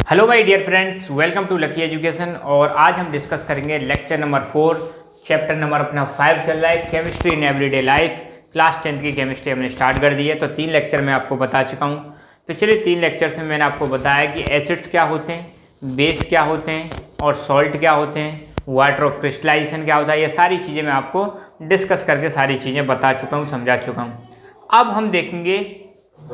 Hello my dear friends, welcome to Lucky Education. और आज हम डिस्कस करेंगे लेक्चर नंबर 4, चैप्टर नंबर अपना 5 चल रहा है, chemistry in everyday life. Class 10 की केमिस्ट्री हमने स्टार्ट कर दी है। तो 3 लेक्चर मैं आपको बता चुका हूँ। पिछले 3 लेक्चर्स में मैंने आपको बताया कि एसिड्स क्या होते हैं, बेस क्या होते हैं और सॉल्ट क्या होते हैं, वाटर ऑफ क्रिस्टलाइजेशन क्या होता है। ये सारी चीज़ें मैं आपको डिस्कस करके सारी चीज़ें बता चुका हूँ, समझा चुका हूँ। अब हम देखेंगे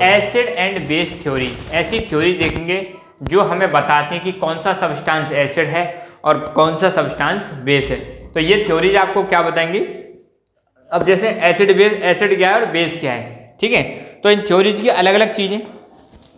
एसिड एंड बेस थ्योरीज। ऐसी थ्योरीज देखेंगे जो हमें बताते हैं कि कौन सा सब्सटेंस एसिड है और कौन सा सब्सटेंस बेस है। तो ये थ्योरीज आपको क्या बताएंगे, अब जैसे एसिड बेस, एसिड क्या है और बेस क्या है, ठीक है। तो इन थ्योरीज की अलग अलग चीज़ें,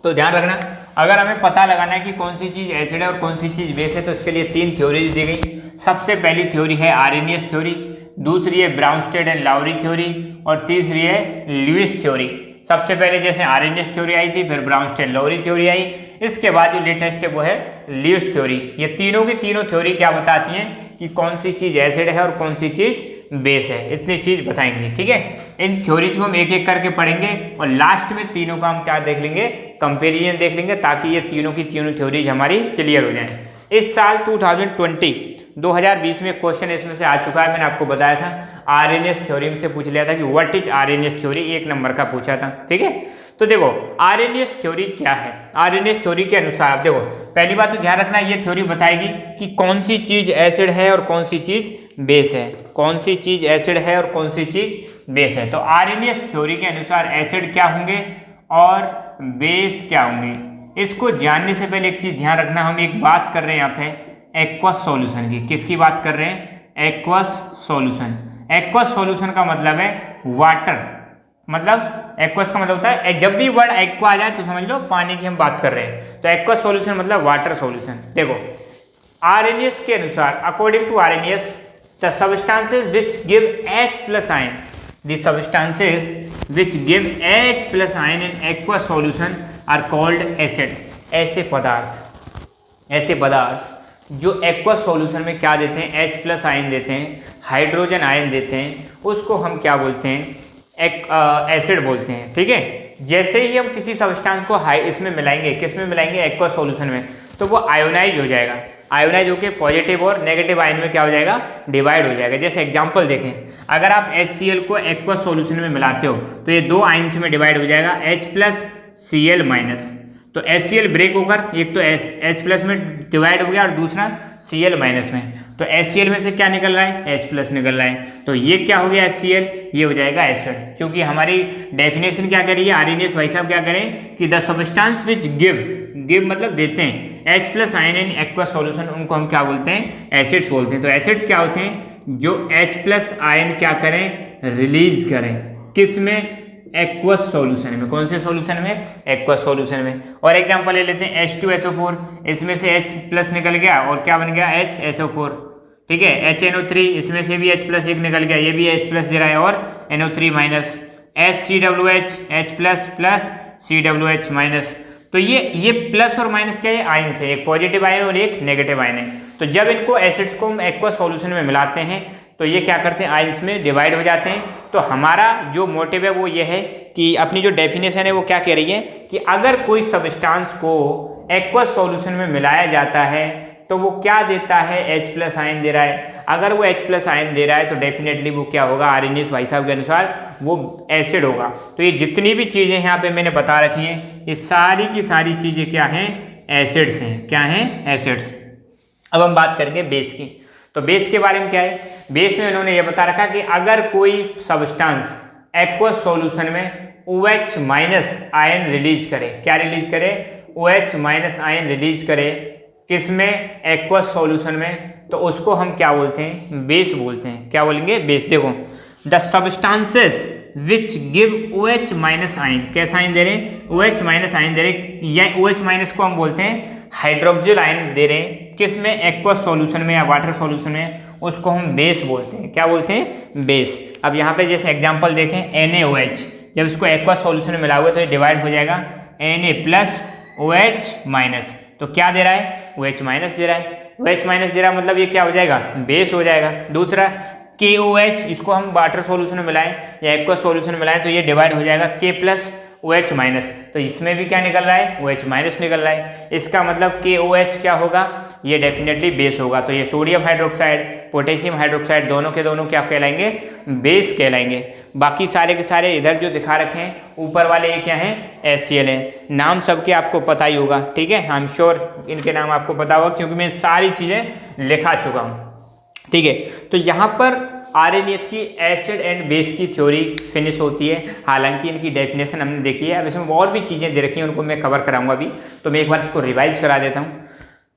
तो ध्यान रखना। अगर हमें पता लगाना है कि कौन सी चीज़ एसिड है और कौन सी चीज़ बेस है, तो इसके लिए 3 थ्योरीज दी गई। सबसे पहली थ्योरी है आर्हेनियस थ्योरी, दूसरी है ब्राउनस्टेड एंड लाउरी थ्योरी और तीसरी है लुईस थ्योरी। सबसे पहले जैसे आर्हेनियस थ्योरी आई थी, फिर ब्राउनस्टेड लाउरी थ्योरी आई, इसके बाद जो लेटेस्ट है वो है लुईस थ्योरी। ये तीनों की तीनों थ्योरी क्या बताती हैं कि कौन सी चीज़ एसिड है और कौन सी चीज़ बेस है। इतनी चीज़ बताएंगे, ठीक है। इन थ्योरीज को हम एक एक करके पढ़ेंगे और लास्ट में तीनों का हम क्या देख लेंगे, कंपेरिजन देख लेंगे, ताकि ये तीनों की तीनों थ्योरीज हमारी क्लियर हो जाएं। इस साल 2020 में क्वेश्चन इसमें से आ चुका है। मैंने आपको बताया था आर्हेनियस थ्योरी से पूछ लिया था कि what is Arrhenius theory, 1 number का पूछा था, ठीक है। तो देखो आर्हेनियस थ्योरी क्या है। आर्हेनियस थ्योरी के अनुसार देखो, पहली बात तो ध्यान रखना, ये थ्योरी बताएगी कि कौन सी चीज़ एसिड है और कौन सी चीज़ बेस है, कौन सी चीज़ एसिड है और कौन सी चीज़ बेस है। तो आर्हेनियस थ्योरी के अनुसार एसिड क्या होंगे और बेस क्या होंगे। इसको जानने से पहले एक चीज़ ध्यान रखना, हम एक बात कर रहे हैं यहाँ पे एक्वस सॉल्यूशन की। किसकी बात कर रहे हैं? Aqueous solution. एक्वस सॉल्यूशन का मतलब है वाटर, मतलब एक्वस का मतलब होता है, जब भी वर्ड एक्वा आ जाए तो समझ लो पानी की हम बात कर रहे हैं। तो एक्वस सॉल्यूशन मतलब वाटर सॉल्यूशन। देखो आर्हेनियस के अनुसार, according to Arrhenius, the substances which give H+ ion, the substances which give H+ ion in aqueous solution are called acid. ऐसे पदार्थ जो एक्वस सॉल्यूशन में क्या देते हैं, H+ आयन देते हैं, हाइड्रोजन आयन देते हैं, उसको हम क्या बोलते हैं, एसिड बोलते हैं, ठीक है। जैसे ही हम किसी सब्सटेंस को इसमें मिलाएंगे, किस में मिलाएंगे, एक्वस सॉल्यूशन में, तो वो आयोनाइज हो जाएगा। आयोनाइज होकर पॉजिटिव और नेगेटिव आयन में क्या हो जाएगा, डिवाइड हो जाएगा। जैसे एग्जांपल देखें, अगर आप HCl को एक्वस सॉल्यूशन में मिलाते हो तो ये 2 आयन्स में डिवाइड हो जाएगा, H+Cl-। तो HCl ब्रेक होकर एक तो H+ में डिवाइड हो गया और दूसरा Cl- में। तो HCl में से क्या निकल रहा है, H+ निकल रहा है। तो ये क्या हो गया HCl, ये हो जाएगा एसिड। क्योंकि हमारी डेफिनेशन क्या करिए, आर्हेनियस भाई साहब क्या करें कि द सब्सटेंस विच गिव मतलब देते हैं H+ ion in aqueous solution, उनको हम क्या बोलते हैं, एसिड्स बोलते हैं। तो एसिड्स क्या होते हैं, जो H+ आयन क्या करें, रिलीज करें, किस में, एक्वस सॉल्यूशन में। कौन से सॉल्यूशन में, एक्वस सॉल्यूशन में। और एग्जांपल ले लेते हैं H2SO4, इसमें से H+ निकल गया और क्या बन गया, HSO4, ठीक है। HNO3, इसमें से भी H+ एक निकल गया, ये भी H+ दे रहा है, और NO3-। HCWH, H+ CWH-। तो ये प्लस और माइनस क्या है, आयन से, एक पॉजिटिव आयन और एक नेगेटिव आयन है। तो जब इनको एसिड्स को हम एक्वस सॉल्यूशन में मिलाते हैं तो ये क्या करते हैं, आयन्स में डिवाइड हो जाते हैं। तो हमारा जो मोटिव है वो ये है कि अपनी जो डेफिनेशन है वो क्या कह रही है कि अगर कोई सब्सटेंस को एक्वस सॉल्यूशन में मिलाया जाता है तो वो क्या देता है, H+ आयन दे रहा है। अगर वो H+ आयन दे रहा है तो डेफिनेटली वो क्या होगा, आर्हेनियस भाई साहब के अनुसार वो एसिड होगा। तो ये जितनी भी चीज़ें यहाँ पे मैंने बता रखी हैं, ये सारी की सारी चीज़ें क्या हैं, एसिड्स हैं। क्या हैं, एसिड्स। अब हम बात करेंगे बेस की। तो बेस के बारे में क्या है, बेस में उन्होंने ये बता रखा कि अगर कोई सब्सटेंस एक्वस सॉल्यूशन में OH- आयन रिलीज करे, क्या रिलीज करे, OH- आयन रिलीज करे, किसमें, एक्वस सॉल्यूशन में, तो उसको हम क्या बोलते हैं, बेस बोलते हैं। क्या बोलेंगे, बेस। देखो the substances which give OH- ion, कैसा आयन दे रहे हैं, OH- आयन दे रहे हैं, या OH- को हम बोलते हैं हाइड्रोक्सिल आयन दे रहे हैं, किस में, एक्वस सॉल्यूशन में या वाटर सॉल्यूशन में, उसको हम बेस बोलते हैं। क्या बोलते हैं, बेस। अब यहाँ पे जैसे एग्जांपल देखें, NaOH, जब इसको एक्वस सॉल्यूशन में मिला हुआ तो ये डिवाइड हो जाएगा Na+OH-। तो क्या दे रहा है, OH- दे रहा है। OH- दे रहा है मतलब ये क्या हो जाएगा, बेस हो जाएगा। दूसरा KOH, इसको हम वाटर सॉल्यूशन में मिलाएं या एक्वस सॉल्यूशन में मिलाएं तो ये डिवाइड हो जाएगा K+ OH माइनस, तो इसमें भी क्या निकल रहा है, OH माइनस निकल रहा है। इसका मतलब KOH क्या होगा, ये डेफिनेटली बेस होगा। तो ये सोडियम हाइड्रोक्साइड, पोटेशियम हाइड्रोक्साइड दोनों के दोनों क्या कहलाएंगे, बेस कहलाएंगे। बाकी सारे के सारे इधर जो दिखा रखे हैं ऊपर वाले ये क्या हैं, HCl हैं। नाम सबके आपको पता ही होगा, ठीक है, आई एम श्योर इनके नाम आपको पता होगा क्योंकि मैं सारी चीज़ें लिखा चुका हूँ, ठीक है। तो यहाँ पर आरएनएस की एसिड एंड बेस की थ्योरी फिनिश होती है। हालांकि इनकी डेफिनेशन हमने देखी है, अब इसमें और भी चीज़ें दे रखी हैं, उनको मैं कवर कराऊंगा अभी। तो मैं एक बार इसको रिवाइज करा देता हूँ।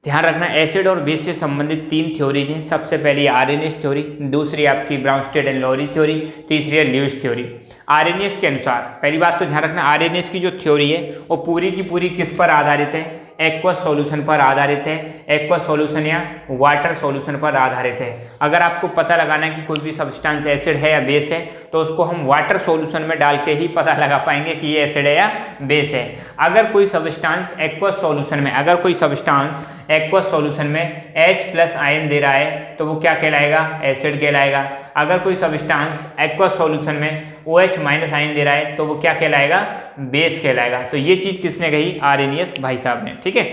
ध्यान रखना, एसिड और बेस से संबंधित 3 थ्योरीज हैं। सबसे पहली आरएनएस थ्योरी, दूसरी आपकी ब्राउनस्टेड एंड लॉरी थ्योरी, तीसरी है ल्यूइस थ्योरी। आरएनएस के अनुसार पहली बात तो ध्यान रखना, आरएनएस की जो थ्योरी है वो पूरी की पूरी किस पर आधारित है, एक्वस सॉल्यूशन पर आधारित है। एक्वस सॉल्यूशन या वाटर सॉल्यूशन पर आधारित है। अगर आपको पता लगाना है कि कोई भी सब्सटेंस एसिड है या बेस है तो उसको हम वाटर सॉल्यूशन में डाल के ही पता लगा पाएंगे कि ये एसिड है या बेस है। अगर कोई सब्सटेंस एक्वस सॉल्यूशन में, अगर कोई सब्सटेंस एक्वस सॉल्यूशन में H+ आयन दे रहा है तो वो क्या कहलाएगा, एसिड कहलाएगा। अगर कोई सब्सटेंस एक्वस सॉल्यूशन में OH- आयन दे रहा है तो वो क्या कहलाएगा, बेस कहलाएगा। तो ये चीज़ किसने कही, आरएनएस भाई साहब ने, ठीक है।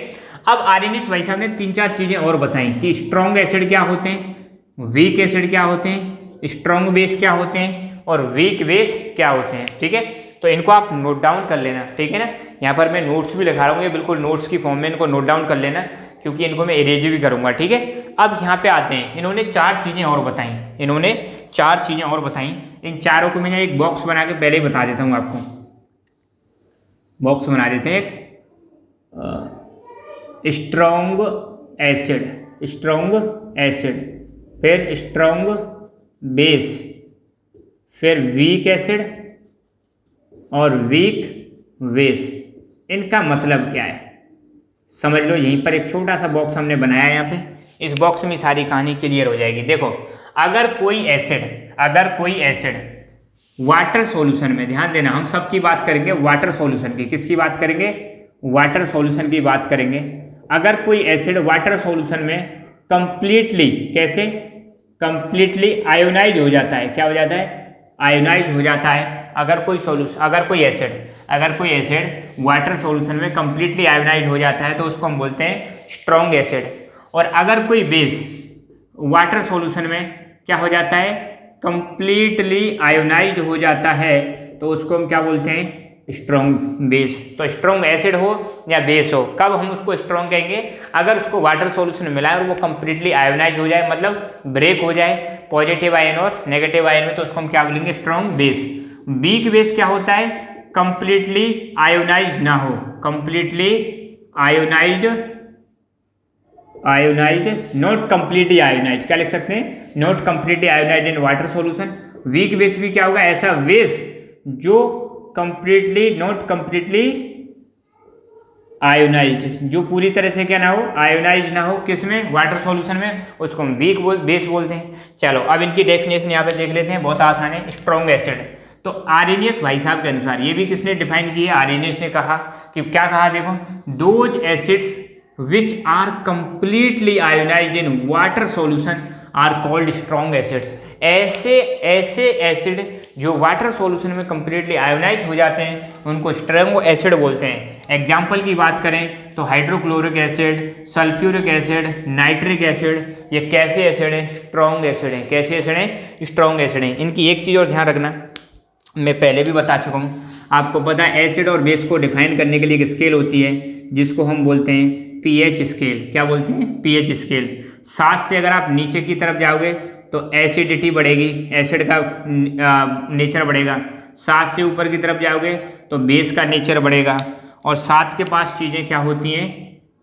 अब आरएनएस भाई साहब ने 3-4 चीज़ें और बताई कि स्ट्रॉन्ग एसिड क्या होते हैं, वीक एसिड क्या होते हैं, स्ट्रॉन्ग बेस क्या होते हैं और वीक बेस क्या होते हैं, ठीक है। तो इनको आप नोट डाउन कर लेना, ठीक है ना। यहाँ पर मैं नोट्स भी लिखा रहा हूँ, ये बिल्कुल नोट्स की फॉर्म में इनको नोट डाउन कर लेना क्योंकि इनको मैं इरेज भी करूँगा, ठीक है। अब यहाँ पे आते हैं, इन्होंने 4 चीज़ें और बताई, इन्होंने 4 चीज़ें और बताई। इन चारों को मैं एक बॉक्स बना के पहले ही बता देता हूँ आपको। बॉक्स बना देते हैं एक, स्ट्रॉन्ग एसिड, स्ट्रॉन्ग एसिड, फिर स्ट्रॉन्ग बेस, फिर वीक एसिड और वीक बेस। इनका मतलब क्या है समझ लो। यहीं पर एक छोटा सा बॉक्स हमने बनाया है, यहाँ पे इस बॉक्स में सारी कहानी क्लियर हो जाएगी। देखो, अगर कोई एसिड वाटर सॉल्यूशन में, ध्यान देना हम सब की बात करेंगे वाटर सॉल्यूशन की, किसकी बात करेंगे, वाटर सॉल्यूशन की बात करेंगे। अगर कोई एसिड वाटर सॉल्यूशन में कंप्लीटली, कैसे, कंप्लीटली आयोनाइज हो जाता है, क्या हो जाता है, आयोनाइज हो जाता है। अगर कोई एसिड वाटर सॉल्यूशन में कंप्लीटली आयोनाइज हो जाता है तो उसको हम बोलते हैं स्ट्रॉन्ग एसिड। और अगर कोई बेस वाटर सॉल्यूशन में क्या हो जाता है, कंप्लीटली आयोनाइज हो जाता है तो उसको हम क्या बोलते हैं, स्ट्रॉन्ग बेस। तो स्ट्रॉन्ग एसिड हो या बेस हो, कब हम उसको स्ट्रॉन्ग कहेंगे, अगर उसको वाटर सॉल्यूशन में मिलाए और वो कंप्लीटली आयोनाइज हो जाए, मतलब ब्रेक हो जाए पॉजिटिव आयन और नेगेटिव आयन में, तो उसको हम क्या बोलेंगे, स्ट्रॉन्ग बेस। वीक बेस क्या होता है, कंप्लीटली आयोनाइज ना हो, completely ionized, not completely ionize, क्या लिख सकते हैं, not completely ionized in water solution. Weak base भी क्या होगा, ऐसा बेस जो कंप्लीटली, नॉट कंप्लीटली आयोनाइज्ड, जो पूरी तरह से क्या ना हो, आयोनाइज ना हो, किसमें, वाटर सॉल्यूशन में, उसको हम वीक बेस बोलते हैं। चलो अब इनकी डेफिनेशन यहाँ पे देख लेते हैं, बहुत आसान है। स्ट्रॉन्ग एसिड, तो आरएनएस भाई साहब के अनुसार, ये भी किसने डिफाइन की है, आरएनएस ने कहा कि क्या कहा, देखो, those acids which are completely ionized in water solution are called strong acids. ऐसे एसिड जो वाटर सॉल्यूशन में कंप्लीटली आयोनाइज हो जाते हैं उनको स्ट्रॉन्ग एसिड बोलते हैं। एग्जाम्पल की बात करें तो hydrochloric acid, sulphuric acid, nitric acid, ये कैसे एसिड हैं, स्ट्रॉन्ग एसिड हैं। कैसे एसिड हैं, स्ट्रॉन्ग एसिड हैं। इनकी एक चीज़ और ध्यान रखना, मैं पहले भी बता चुका हूँ, आपको पता है एसिड और बेस को डिफाइन करने के लिए एक स्केल होती है जिसको हम बोलते हैं पीएच स्केल। क्या बोलते हैं, पीएच स्केल। 7 से अगर आप नीचे की तरफ जाओगे तो एसिडिटी बढ़ेगी, एसिड का नेचर बढ़ेगा। 7 से ऊपर की तरफ जाओगे तो बेस का नेचर बढ़ेगा। और 7 के पास चीज़ें क्या होती हैं,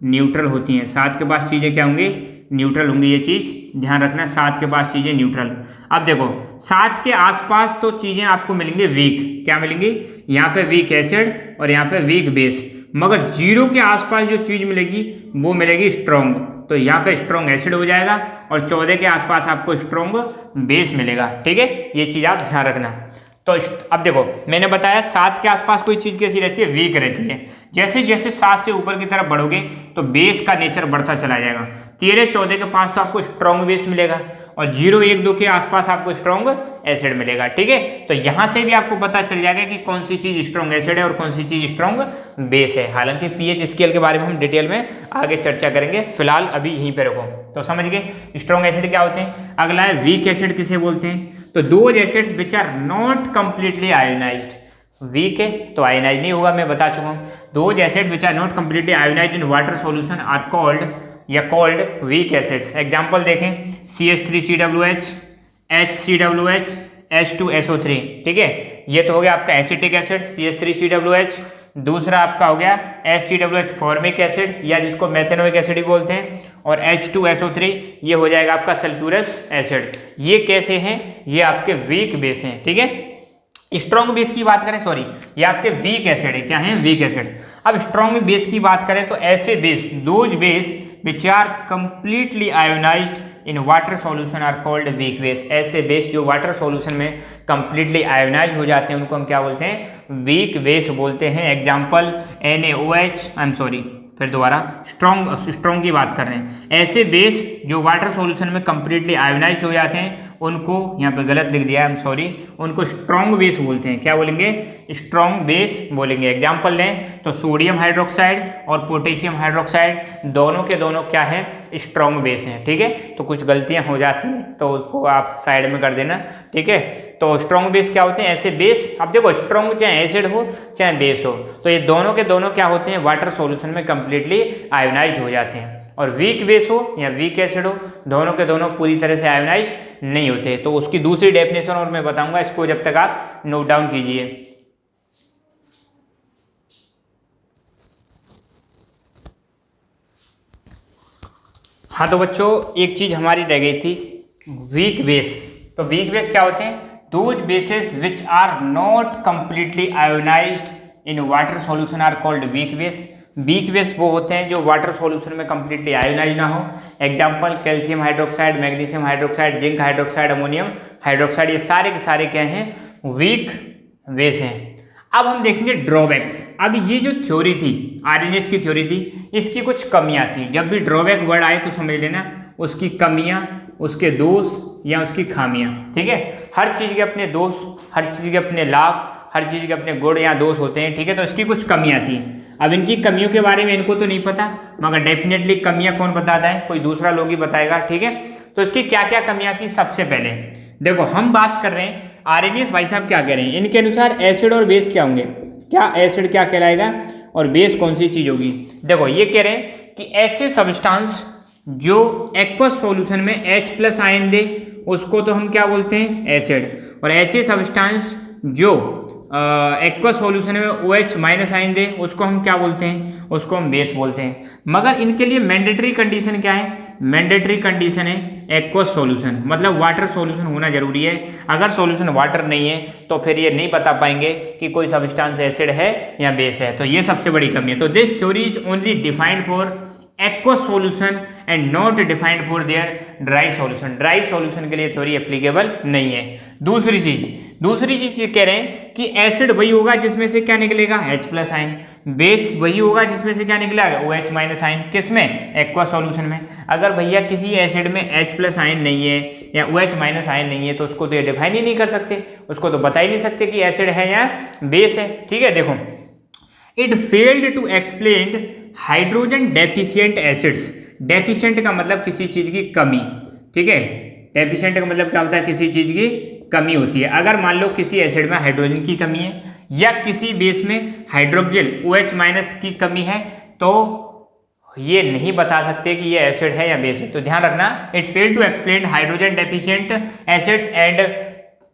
न्यूट्रल होती हैं। 7 के पास चीज़ें क्या होंगी, न्यूट्रल होंगी। ये चीज़ ध्यान रखना, 7 के पास चीज़ें न्यूट्रल। अब देखो 7 के आसपास तो चीज़ें आपको मिलेंगी वीक, क्या मिलेंगी, यहाँ पे वीक एसिड और यहाँ पे वीक बेस। मगर 0 के आसपास जो चीज़ मिलेगी वो मिलेगी स्ट्रॉन्ग, तो यहाँ पे स्ट्रॉन्ग एसिड हो जाएगा। और 14 के आसपास आपको स्ट्रॉन्ग बेस मिलेगा, ठीक है, ये चीज़ आप ध्यान रखना। तो अब देखो मैंने बताया 7 के आसपास कोई चीज़ कैसी रहती है, वीक रहती है। जैसे जैसे 7 से ऊपर की तरफ बढ़ोगे तो बेस का नेचर बढ़ता चला जाएगा। 13-14 के पास तो आपको स्ट्रॉन्ग बेस मिलेगा और 0, 1, 2 के आसपास आपको स्ट्रॉन्ग एसिड मिलेगा। ठीक है, तो यहाँ से भी आपको पता चल जाएगा कि कौन सी चीज़ स्ट्रॉन्ग एसिड है और कौन सी चीज़ स्ट्रॉन्ग बेस है। हालांकि पीएच स्केल के बारे में हम डिटेल में आगे चर्चा करेंगे, फिलहाल अभी यहीं पे रखो। तो समझ गए स्ट्रॉन्ग एसिड क्या होते हैं। अगला है वीक एसिड किसे बोलते हैं, तो those acids which are not completely ionized. Weak है तो आयोनाइज नहीं होगा, मैं बता चुका हूँ। Those acids which are not completely ionized in water solution are called weak acids. Example देखें, CH3COOH, HCOOH, H2SO3। ठीक है, ये तो हो गया आपका एसिटिक एसिड CH3COOH। दूसरा आपका हो गया HCOOH फॉर्मिक एसिड या जिसको मेथेनोइक एसिड भी बोलते हैं, और H2SO3 ये हो जाएगा आपका सल्फ्यूरस एसिड। ये कैसे हैं, ये आपके वीक बेस हैं। ठीक है, स्ट्रॉन्ग बेस की बात करें, सॉरी ये आपके वीक एसिड है। क्या है, वीक एसिड। अब स्ट्रॉन्ग बेस की बात करें तो ऐसे base, those base which are completely ionized in water solution are called weak base. ऐसे बेस जो वाटर सॉल्यूशन में कंप्लीटली आयोनाइज हो जाते हैं उनको हम क्या बोलते हैं, वीक बेस बोलते हैं। एग्जांपल NaOH, फिर दोबारा स्ट्रॉन्ग की बात कर रहे हैं। ऐसे बेस जो वाटर सॉल्यूशन में कंप्लीटली आयोनाइज हो जाते हैं उनको, यहाँ पे गलत लिख दिया, उनको स्ट्रॉन्ग बेस बोलते हैं। क्या बोलेंगे, स्ट्रॉन्ग बेस बोलेंगे। एग्जांपल लें तो सोडियम हाइड्रोक्साइड और पोटेशियम हाइड्रोक्साइड दोनों के दोनों क्या है, स्ट्रॉन्ग बेस हैं। ठीक है, तो कुछ गलतियां हो जाती हैं तो उसको आप साइड में कर देना। ठीक है, तो स्ट्रॉन्ग बेस क्या होते हैं, ऐसे बेस। अब देखो स्ट्रॉन्ग चाहे एसिड हो चाहे बेस हो, तो ये दोनों के दोनों क्या होते हैं, वाटर सॉल्यूशन में कंप्लीटली आयोनाइज्ड हो जाते हैं। और वीक बेस हो या वीक एसिड हो, दोनों के दोनों पूरी तरह से आयोनाइज नहीं होते। तो उसकी दूसरी डेफिनेशन और मैं बताऊंगा, इसको जब तक आप नोट डाउन कीजिए। हाँ तो बच्चों, एक चीज हमारी रह गई थी, वीक बेस। तो वीक बेस क्या होते हैं, those bases which are not completely ionized in water solution are called weak base. Weak base वो होते हैं जो वाटर सॉल्यूशन में कंप्लीटली आयोनाइज ना हो। Example calcium hydroxide, magnesium hydroxide, zinc hydroxide, ammonium hydroxide, ये सारे के सारे क्या हैं, वीक बेस हैं। अब हम देखेंगे ड्रॉबैक्स। अब ये जो थ्योरी थी, आर्हेनियस की थ्योरी थी, इसकी कुछ कमियां थी। जब भी ड्रॉबैक वर्ड आए तो समझ लेना उसकी कमियां, उसके दोष या उसकी खामियां। ठीक है, हर चीज़ के अपने दोष, हर चीज़ के अपने लाभ, हर चीज़ के अपने गुण या दोष होते हैं। ठीक है, तो इसकी कुछ कमियां थी। अब इनकी कमियों के बारे में इनको तो नहीं पता, मगर डेफिनेटली कमियां कौन बताता है, कोई दूसरा लोग ही बताएगा। ठीक है, तो इसकी क्या क्या कमियां थी। सबसे पहले देखो, हम बात कर रहे हैं आर्हेनियस भाई साहब क्या कह रहे हैं, इनके अनुसार एसिड और बेस क्या होंगे, क्या एसिड क्या कहलाएगा और बेस कौन सी चीज होगी। देखो ये कह रहे हैं कि ऐसे सब्सटेंस जो एक्वस सॉल्यूशन में H+ आयन दे उसको तो हम क्या बोलते हैं, एसिड। और ऐसे सब्सटेंस जो एक्वस सॉल्यूशन में OH- आयन दे उसको हम क्या बोलते हैं, उसको हम बेस बोलते हैं। मगर इनके लिए मैंडेटरी कंडीशन क्या है, मैंडेटरी कंडीशन है एक्वस सॉल्यूशन, मतलब वाटर सॉल्यूशन होना जरूरी है। अगर सॉल्यूशन वाटर नहीं है तो फिर ये नहीं बता पाएंगे कि कोई सब्सटेंस एसिड है या बेस है। तो ये सबसे बड़ी कमी है। तो this theory is only defined for aqueous solution and not defined for their dry solution. Dry solution के लिए थ्योरी एप्लीकेबल नहीं है। दूसरी चीज कह रहे हैं कि एसिड वही होगा जिसमें से क्या निकलेगा, H+ आयन। बेस वही होगा जिसमें से क्या निकलेगा, OH- आयन। किसमें, एक्वा सॉल्यूशन में। अगर भैया किसी एसिड में H+ आयन नहीं है या OH- आयन नहीं है तो उसको तो ये डिफाइन ही नहीं कर सकते, उसको तो बता ही नहीं सकते कि एसिड है या बेस है। ठीक है, देखो it failed to explain hydrogen deficient acids. Deficient का मतलब किसी चीज की कमी। ठीक है, डेफिशिएंट का मतलब क्या होता है, किसी चीज की कमी होती है। अगर मान लो किसी एसिड में हाइड्रोजन की कमी है या किसी बेस में हाइड्रोक्सिल OH- की कमी है तो ये नहीं बता सकते कि ये एसिड है या बेस है। तो ध्यान रखना, it fail to explain hydrogen deficient acids and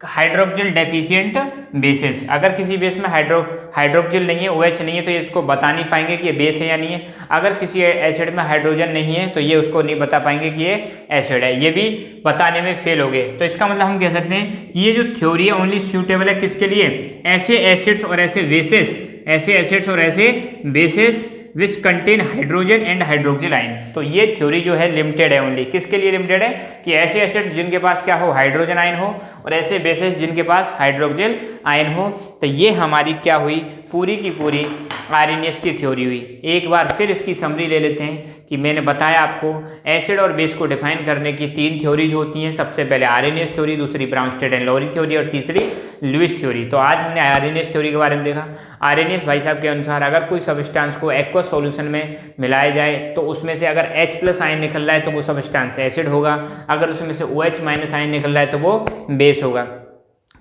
hydroxyl deficient bases. अगर किसी बेस में हाइड्रोक्सिल नहीं है, OH नहीं है, तो ये इसको बता नहीं पाएंगे कि ये बेस है या नहीं है। अगर किसी एसिड में हाइड्रोजन नहीं है तो ये उसको नहीं बता पाएंगे कि ये एसिड है, ये भी बताने में फेल हो गए। तो इसका मतलब हम कह सकते हैं कि ये जो थ्योरी है ओनली सूटेबल है किसके लिए, ऐसे एसिड्स और ऐसे बेसेस, ऐसे एसिड्स और ऐसे bases which contain hydrogen and hydroxyl ion. तो ये थ्योरी जो है लिमिटेड है, ओनली किसके लिए लिमिटेड है, कि ऐसे एसिड्स जिनके पास क्या हो, हाइड्रोजन आयन हो, और ऐसे बेसेस जिनके पास हाइड्रोक्सिल आयन हो। तो ये हमारी क्या हुई, पूरी की पूरी आर्हेनियस की थ्योरी हुई। एक बार फिर इसकी समरी ले लेते हैं कि मैंने बताया आपको एसिड और बेस को डिफाइन करने की 3 थ्योरीज होती हैं। सबसे पहले आर्हेनियस थ्योरी, दूसरी ब्राउनस्टेड एंड लॉरी थ्योरी और तीसरी लुईस थ्योरी। तो आज हमने आर्हेनियस थ्योरी के बारे में देखा। आर्हेनियस भाई साहब के अनुसार अगर कोई सब्सटेंस को एक्वस सॉल्यूशन में मिलाया जाए तो उसमें से अगर H+ आयन निकल रहा है तो वो सब्सटेंस एसिड होगा, अगर उसमें से OH- आयन निकल रहा है तो वो बेस होगा।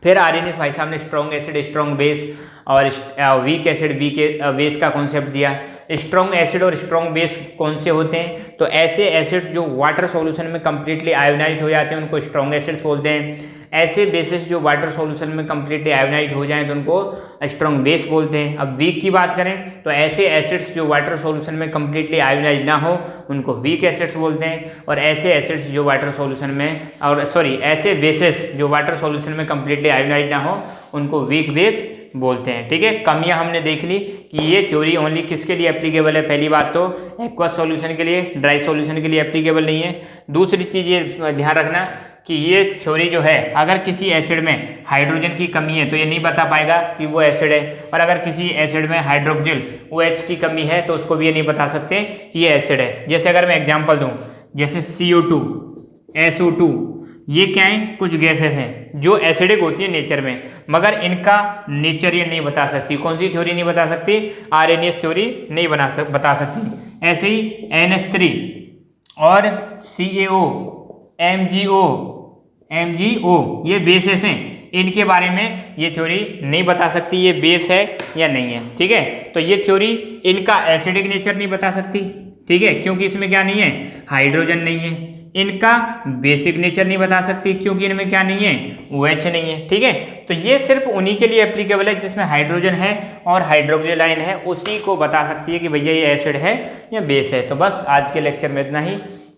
फिर आर्हेनियस भाई साहब ने स्ट्रॉन्ग एसिड, स्ट्रॉन्ग बेस और वीक एसिड, वीक बेस का कॉन्सेप्ट दिया। स्ट्रॉन्ग एसिड और स्ट्रॉन्ग बेस कौन से होते हैं? तो ऐसे एसिड्स जो वाटर सॉल्यूशन में कंप्लीटली आयोनाइज हो जाते हैं उनको स्ट्रॉन्ग एसिड्स बोलते हैं। ऐसे बेसिस जो वाटर सॉल्यूशन में कंप्लीटली आयोनाइज हो जाएं तो उनको स्ट्रॉन्ग बेस बोलते हैं। अब वीक की बात करें तो ऐसे एसिड्स जो वाटर सॉल्यूशन में कंप्लीटली आयोनाइज ना हो उनको वीक एसिड्स बोलते हैं। और ऐसे एसिड्स जो वाटर सॉल्यूशन में ऐसे बेसिस जो वाटर सॉल्यूशन में कंप्लीटली आयोनाइज ना हो उनको वीक बेस बोलते हैं। ठीक है, कमियां हमने देख ली कि ये थ्योरी ओनली किसके लिए एप्लीकेबल है। पहली बात तो एक्वस सॉल्यूशन के लिए, ड्राई सॉल्यूशन के लिए एप्लीकेबल नहीं है। दूसरी चीज़ ये ध्यान रखना कि ये थ्योरी जो है अगर किसी एसिड में हाइड्रोजन की कमी है तो ये नहीं बता पाएगा कि वो एसिड है, और अगर किसी एसिड में हाइड्रोक्सिल OH की कमी है तो उसको भी ये नहीं बता सकते कि ये एसिड है। जैसे अगर मैं एग्जांपल दूं, जैसे CO2, SO2, ये क्या है? कुछ गैसेस हैं जो एसिडिक होती है नेचर में, मगर इनका नेचर ये नहीं बता सकती। कौन सी थ्योरी नहीं बता सकती? आर्हेनियस थ्योरी नहीं बता सकती। ऐसे ही NH3 और CaO, MgO ये बेसेस हैं, इनके बारे में ये थ्योरी नहीं बता सकती ये बेस है या नहीं है। ठीक है, तो ये थ्योरी इनका एसिडिक नेचर नहीं बता सकती। ठीक है, क्योंकि इसमें क्या नहीं है? हाइड्रोजन नहीं है। इनका बेसिक नेचर नहीं बता सकती क्योंकि इनमें क्या नहीं है? OH नहीं है। ठीक है, तो ये सिर्फ उन्हीं के लिए एप्लीकेबल है जिसमें हाइड्रोजन है और हाइड्रोक्सिल आयन है, उसी को बता सकती है कि भैया ये एसिड है या बेस है। तो बस आज के लेक्चर में इतना ही।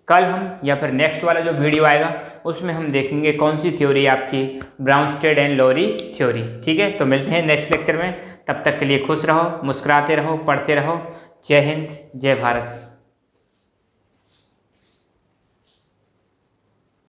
कल हम या फिर नेक्स्ट वाला जो वीडियो आएगा उसमें हम देखेंगे कौन सी थ्योरी आपकी ब्राउनस्टेड एंड लॉरी थ्योरी। ठीक है, तो मिलते हैं नेक्स्ट लेक्चर में। तब तक के लिए खुश रहो, मुस्कुराते रहो, पढ़ते रहो। जय हिंद, जय भारत।